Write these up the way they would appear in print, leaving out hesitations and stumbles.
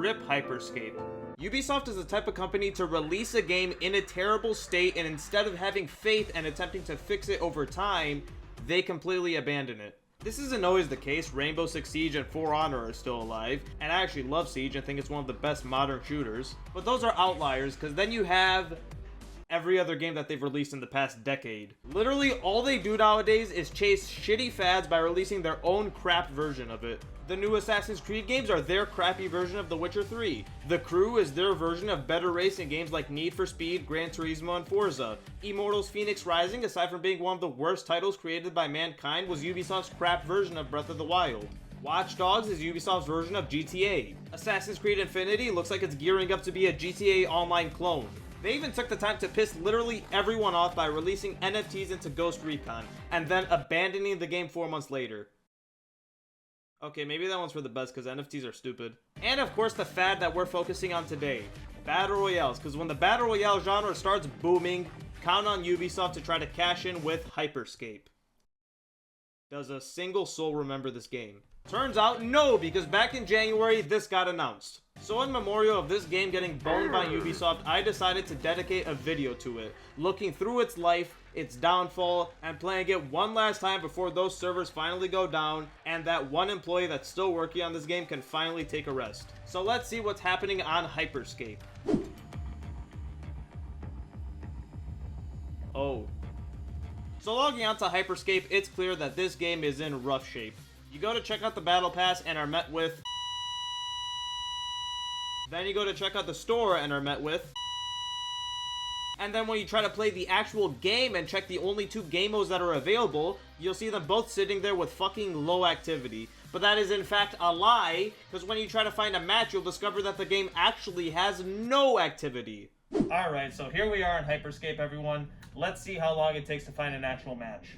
R.I.P. Hyper Scape. Ubisoft is the type of company to release a game in a terrible state, and instead of having faith and attempting to fix it over time, they completely abandon it. This isn't always the case. Rainbow Six Siege and For Honor are still alive, and I actually love Siege and think it's one of the best modern shooters. But those are outliers, because then you have every other game that they've released in the past decade. Literally, all they do nowadays is chase shitty fads by releasing their own crap version of it. The new Assassin's Creed games are their crappy version of The Witcher 3. The Crew is their version of better racing games like Need for Speed, Gran Turismo, and Forza. Immortals Fenyx Rising, aside from being one of the worst titles created by mankind, was Ubisoft's crap version of Breath of the Wild. Watch Dogs is Ubisoft's version of GTA. Assassin's Creed Infinity looks like it's gearing up to be a GTA Online clone. They even took the time to piss literally everyone off by releasing NFTs into Ghost Recon, and then abandoning the game 4 months later. Okay, maybe that one's for the best because NFTs are stupid. And of course the fad that we're focusing on today, Battle Royales, because when the Battle Royale genre starts booming, count on Ubisoft to try to cash in with Hyper Scape. Does a single soul remember this game? Turns out no, because back in January this got announced. So in memorial of this game getting boned by Ubisoft, I decided to dedicate a video to it, looking through its life, its downfall, and playing it one last time before those servers finally go down, and that one employee that's still working on this game can finally take a rest. So let's see what's happening on Hyper Scape. Oh. So logging onto Hyper Scape, it's clear that this game is in rough shape. You go to check out the battle pass and are met with... Then you go to check out the store and are met with... And then when you try to play the actual game and check the only 2 game modes that are available, you'll see them both sitting there with fucking low activity. But that is in fact a lie, because when you try to find a match, you'll discover that the game actually has no activity. Alright, so here we are in Hyper Scape, everyone. Let's see how long it takes to find an actual match.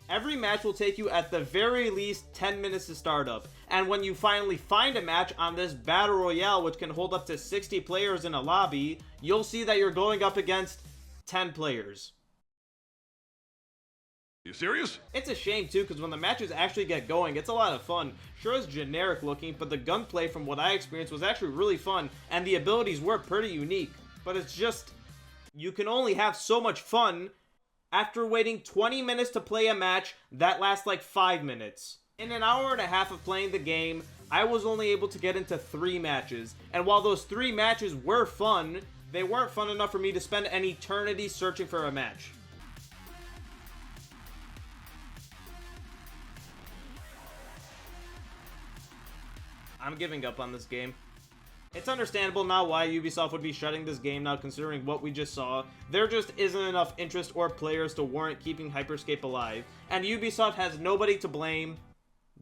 Every match will take you at the very least 10 minutes to start up, and when you finally find a match on this Battle Royale, which can hold up to 60 players in a lobby, you'll see that you're going up against 10 players. You serious? It's a shame too, because when the matches actually get going, it's a lot of fun. Sure, it's generic looking, but the gunplay from what I experienced was actually really fun, and the abilities were pretty unique. But it's just, you can only have so much fun after waiting 20 minutes to play a match that lasts like 5 minutes. In an hour and a half of playing the game, I was only able to get into 3 matches, and while those 3 matches were fun, they weren't fun enough for me to spend an eternity searching for a match. I'm giving up on this game. It's understandable now why Ubisoft would be shutting this game now, considering what we just saw. There just isn't enough interest or players to warrant keeping Hyper Scape alive, and Ubisoft has nobody to blame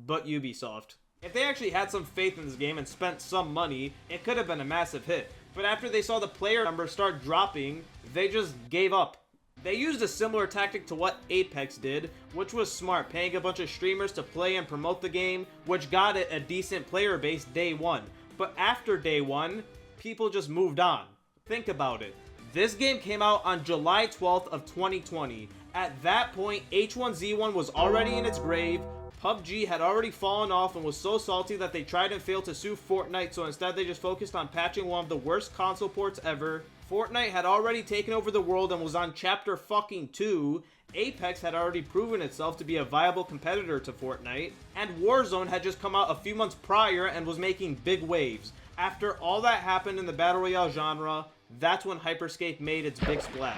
but Ubisoft. If they actually had some faith in this game and spent some money, it could have been a massive hit. But after they saw the player numbers start dropping, they just gave up. They used a similar tactic to what Apex did, which was smart, paying a bunch of streamers to play and promote the game, which got it a decent player base day one. But after day one, people just moved on. Think about it. This game came out on July 12th of 2020. At that point, H1Z1 was already in its grave, PUBG had already fallen off and was so salty that they tried and failed to sue Fortnite, so instead they just focused on patching one of the worst console ports ever. Fortnite had already taken over the world and was on chapter fucking 2. Apex had already proven itself to be a viable competitor to Fortnite, and Warzone had just come out a few months prior and was making big waves. After all that happened in the Battle Royale genre, that's when Hyper Scape made its big splash.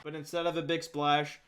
But instead of a big splash,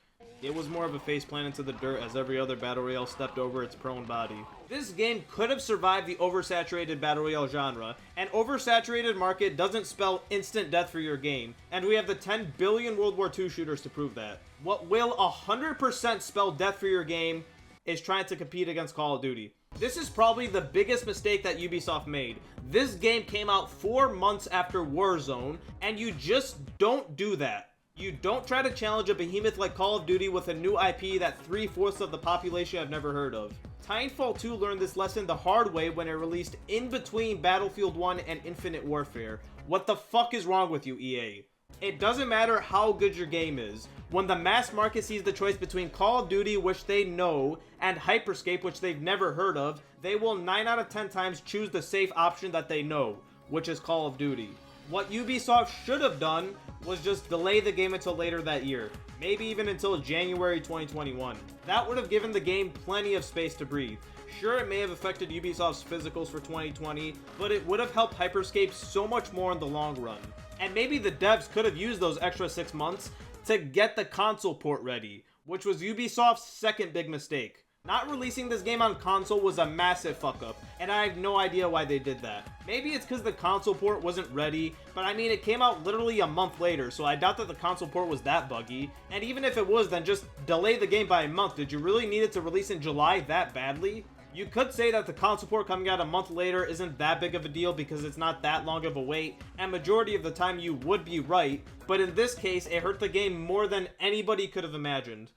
It was more of a faceplant into the dirt as every other Battle Royale stepped over its prone body. This game could have survived the oversaturated Battle Royale genre. An oversaturated market doesn't spell instant death for your game, and we have the 10 billion World War II shooters to prove that. What will 100% spell death for your game is trying to compete against Call of Duty. This is probably the biggest mistake that Ubisoft made. This game came out 4 months after Warzone, and you just don't do that. You don't try to challenge a behemoth like Call of Duty with a new IP that 3/4 of the population have never heard of. Titanfall 2 learned this lesson the hard way when it released in between Battlefield 1 and Infinite Warfare. What the fuck is wrong with you, EA? It doesn't matter how good your game is. When the mass market sees the choice between Call of Duty, which they know, and Hyper Scape, which they've never heard of, they will 9 out of 10 times choose the safe option that they know, which is Call of Duty. What Ubisoft should have done was just delay the game until later that year, maybe even until January 2021. That would have given the game plenty of space to breathe. Sure, it may have affected Ubisoft's physicals for 2020, but it would have helped Hyper Scape so much more in the long run. And maybe the devs could have used those extra 6 months to get the console port ready, which was Ubisoft's second big mistake. Not releasing this game on console was a massive fuck up, and I have no idea why they did that. Maybe it's because the console port wasn't ready, but I mean it came out literally a month later, so I doubt that the console port was that buggy. And even if it was, then just delay the game by a month. Did you really need it to release in July that badly? You could say that the console port coming out a month later isn't that big of a deal because it's not that long of a wait, and majority of the time you would be right, but in this case it hurt the game more than anybody could have imagined.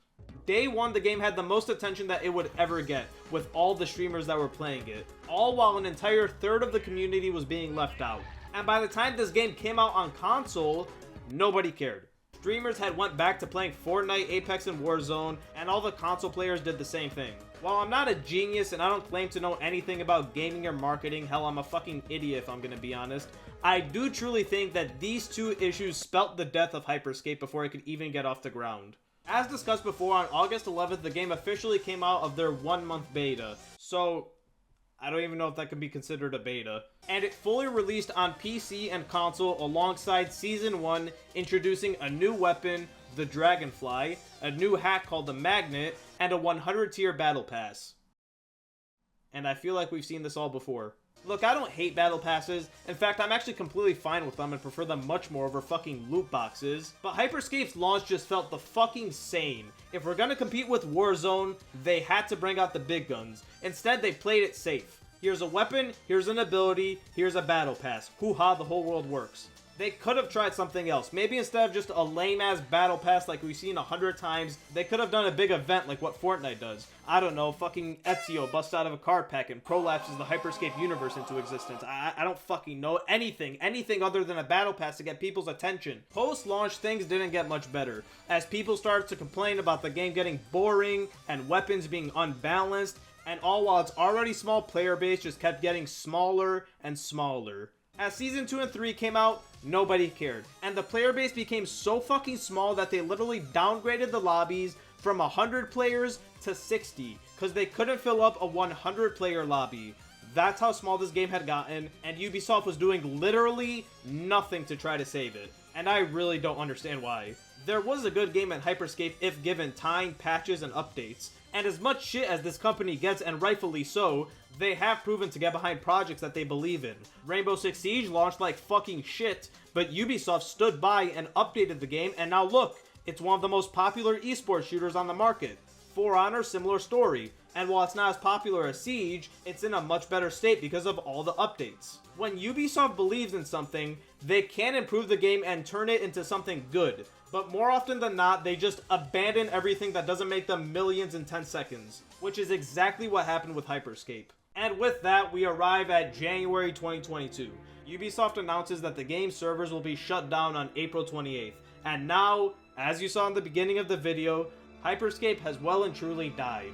Day 1, the game had the most attention that it would ever get, with all the streamers that were playing it, all while an entire third of the community was being left out. And by the time this game came out on console, nobody cared. Streamers had went back to playing Fortnite, Apex, and Warzone, and all the console players did the same thing. While I'm not a genius and I don't claim to know anything about gaming or marketing, hell, I'm a fucking idiot if I'm gonna be honest, I do truly think that these two issues spelt the death of Hyper Scape before it could even get off the ground. As discussed before, on August 11th, the game officially came out of their 1-month beta. So, I don't even know if that can be considered a beta. And it fully released on PC and console alongside Season 1, introducing a new weapon, the Dragonfly, a new hack called the Magnet, and a 100 tier battle pass. And I feel like we've seen this all before. Look, I don't hate battle passes. In fact, I'm actually completely fine with them and prefer them much more over fucking loot boxes. But Hyper Scape's launch just felt the fucking same. If we're gonna compete with Warzone, they had to bring out the big guns. Instead, they played it safe. Here's a weapon, here's an ability, here's a battle pass. Hoo-ha, the whole world works. They could have tried something else. Maybe instead of just a lame-ass battle pass like we've seen 100 times, they could have done a big event like what Fortnite does. I don't know, fucking Ezio busts out of a card pack and prolapses the Hyper Scape universe into existence. I don't fucking know anything other than a battle pass to get people's attention. Post-launch, things didn't get much better, as people started to complain about the game getting boring and weapons being unbalanced, and all while its already small player base just kept getting smaller and smaller. As Season 2 and 3 came out, nobody cared. And the player base became so fucking small that they literally downgraded the lobbies from 100 players to 60, because they couldn't fill up a 100 player lobby. That's how small this game had gotten, and Ubisoft was doing literally nothing to try to save it. And I really don't understand why. There was a good game in Hyper Scape if given time, patches, and updates. And as much shit as this company gets, and rightfully so, they have proven to get behind projects that they believe in. Rainbow Six Siege launched like fucking shit, but Ubisoft stood by and updated the game, and now look, it's one of the most popular esports shooters on the market. For Honor, similar story. And while it's not as popular as Siege, it's in a much better state because of all the updates. When Ubisoft believes in something, they can improve the game and turn it into something good. But more often than not, they just abandon everything that doesn't make them millions in 10 seconds. Which is exactly what happened with Hyper Scape. And with that, we arrive at January 2022. Ubisoft announces that the game's servers will be shut down on April 28th. And now, as you saw in the beginning of the video, Hyper Scape has well and truly died.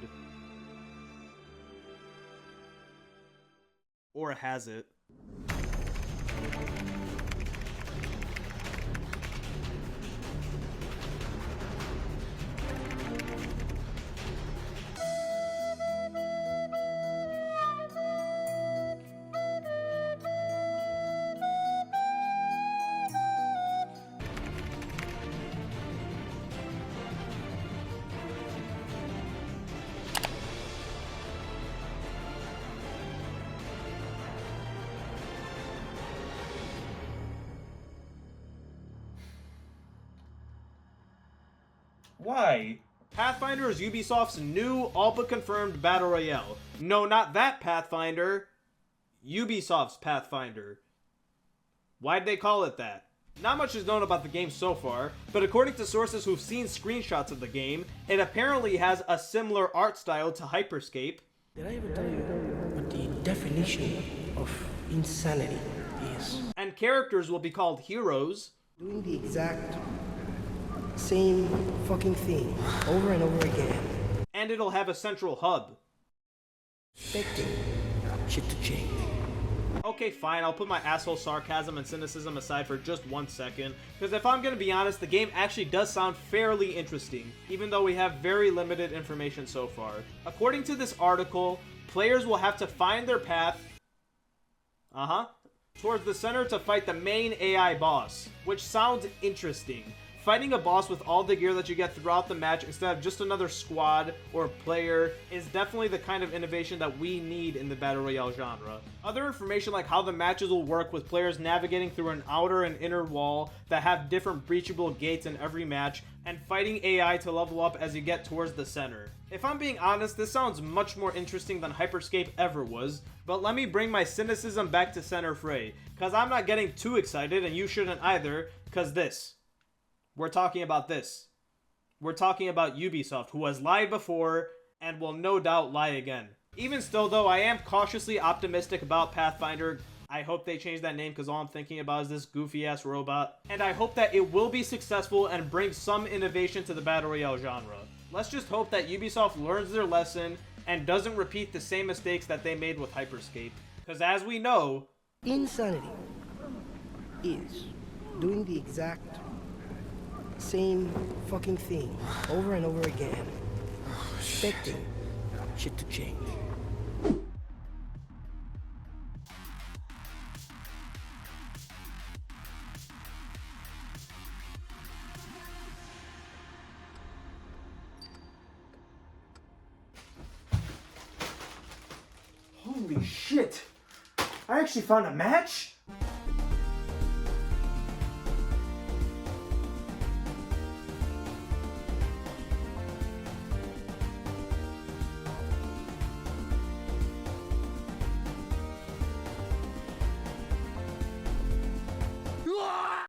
Or has it? Why? Pathfinder is Ubisoft's new, all but confirmed Battle Royale. No, not that Pathfinder. Ubisoft's Pathfinder. Why'd they call it that? Not much is known about the game so far, but according to sources who've seen screenshots of the game, it apparently has a similar art style to Hyper Scape. Did I ever tell you what the definition of insanity is? And characters will be called heroes. Doing the exact same fucking thing over and over again. And it'll have a central hub. Expecting shit to change. Okay, fine, I'll put my asshole sarcasm and cynicism aside for just 1 second, because if I'm gonna be honest, the game actually does sound fairly interesting, even though we have very limited information so far. According to this article, players will have to find their path towards the center to fight the main AI boss, which sounds interesting. Fighting a boss with all the gear that you get throughout the match instead of just another squad or player is definitely the kind of innovation that we need in the Battle Royale genre. Other information like how the matches will work with players navigating through an outer and inner wall that have different breachable gates in every match, and fighting AI to level up as you get towards the center. If I'm being honest, this sounds much more interesting than Hyper Scape ever was, but let me bring my cynicism back to center fray, cause I'm not getting too excited and you shouldn't either, cause we're talking about this. We're talking about Ubisoft, who has lied before and will no doubt lie again. Even still though, I am cautiously optimistic about Pathfinder. I hope they change that name because all I'm thinking about is this goofy ass robot. And I hope that it will be successful and bring some innovation to the Battle Royale genre. Let's just hope that Ubisoft learns their lesson and doesn't repeat the same mistakes that they made with Hyper Scape. Because as we know, insanity is doing the exact same fucking thing over and over again, expecting shit to change. holy shit! I actually found a match?